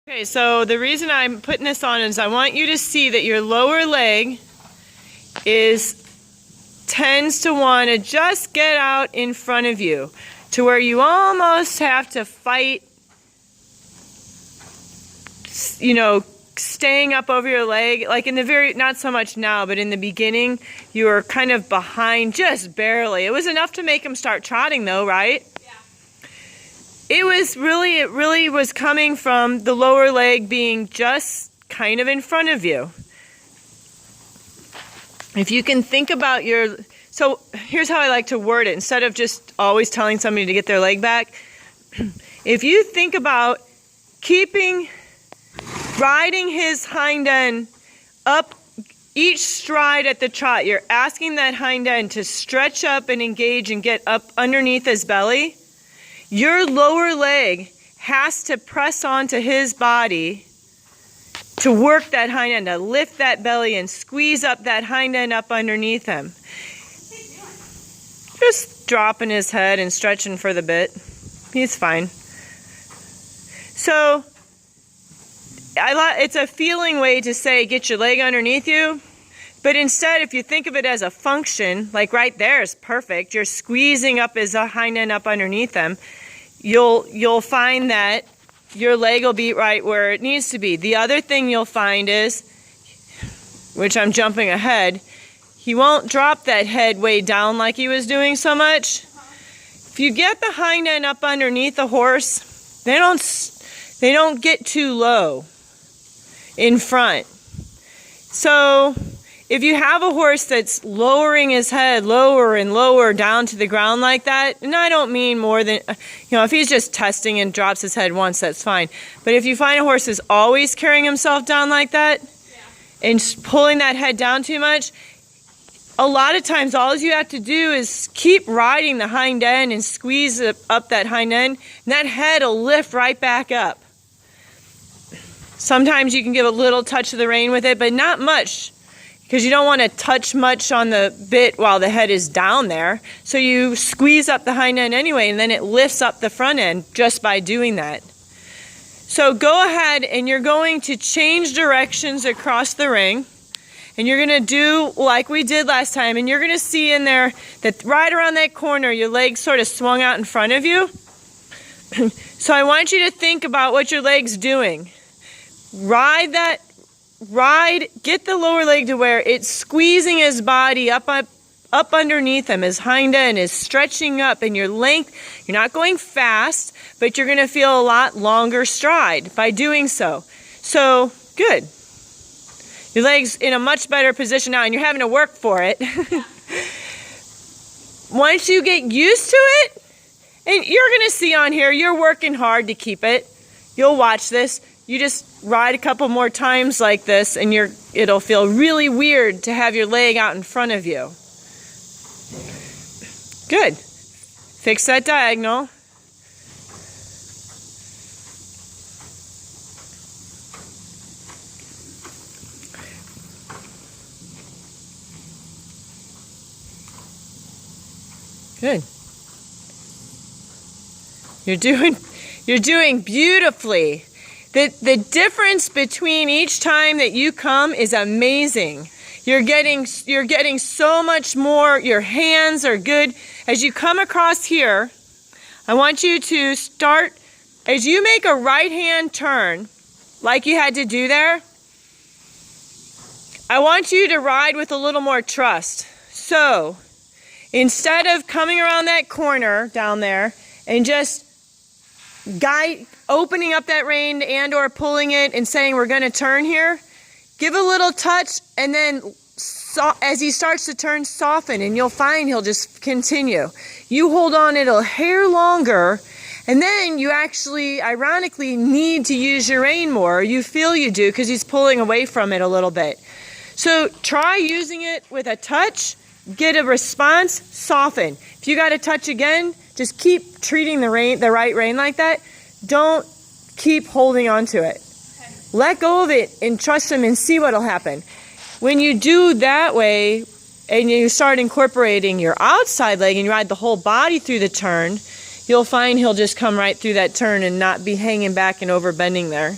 Okay, so the reason I'm putting this on is I want you to see that your lower leg tends to want to just get out in front of you to where you almost have to fight, staying up over your leg. Like in the not so much now, but in the beginning, you were kind of behind just barely. It was enough to make him start trotting though, right? It really was coming from the lower leg being just kind of in front of you. If you can think about so here's how I like to word it. Instead of just always telling somebody to get their leg back, if you think about riding his hind end up each stride at the trot, you're asking that hind end to stretch up and engage and get up underneath his belly. Your lower leg has to press onto his body to work that hind end, to lift that belly and squeeze up that hind end up underneath him. Just dropping his head and stretching for the bit. He's fine. So, it's a feeling way to say get your leg underneath you. But instead, if you think of it as a function, like right there is perfect. You're squeezing up his hind end up underneath him. You'll find that your leg will be right where it needs to be. The other thing you'll find is, which I'm jumping ahead, he won't drop that head way down like he was doing so much. If you get the hind end up underneath the horse, they don't get too low in front. So if you have a horse that's lowering his head lower and lower down to the ground like that, and I don't mean more than, if he's just testing and drops his head once, that's fine. But if you find a horse is always carrying himself down like that, and pulling that head down too much, a lot of times all you have to do is keep riding the hind end and squeeze up that hind end, and that head will lift right back up. Sometimes you can give a little touch of the rein with it, but not much, because you don't want to touch much on the bit while the head is down there. So you squeeze up the hind end anyway, and then it lifts up the front end just by doing that. So go ahead and you're going to change directions across the ring. And you're going to do like we did last time. And you're going to see in there that right around that corner, your legs sort of swung out in front of you. So I want you to think about what your leg's doing. Get the lower leg to where it's squeezing his body up underneath him. His hind end is stretching up, and your length, you're not going fast, but you're going to feel a lot longer stride by doing so. So, good. Your leg's in a much better position now, and you're having to work for it. Once you get used to it, and you're going to see on here, you're working hard to keep it. You'll watch this. You just ride a couple more times like this, and it'll feel really weird to have your leg out in front of you. Good. Fix that diagonal. Good. You're doing beautifully. The difference between each time that you come is amazing. You're getting so much more. Your hands are good. As you come across here, I want you to start, as you make a right hand turn, like you had to do there, I want you to ride with a little more trust. So, instead of coming around that corner down there and just opening up that rein and or pulling it and saying we're going to turn here, give a little touch, and then as he starts to turn, soften, and you'll find he'll just continue. You hold on it a hair longer, and then you actually ironically need to use your rein more. You feel you do because he's pulling away from it a little bit. So try using it with a touch, get a response, soften. If you got to touch again, just keep treating the right rein like that. Don't keep holding on to it. Okay. Let go of it and trust him and see what'll happen. When you do that way and you start incorporating your outside leg and you ride the whole body through the turn, you'll find he'll just come right through that turn and not be hanging back and over bending there.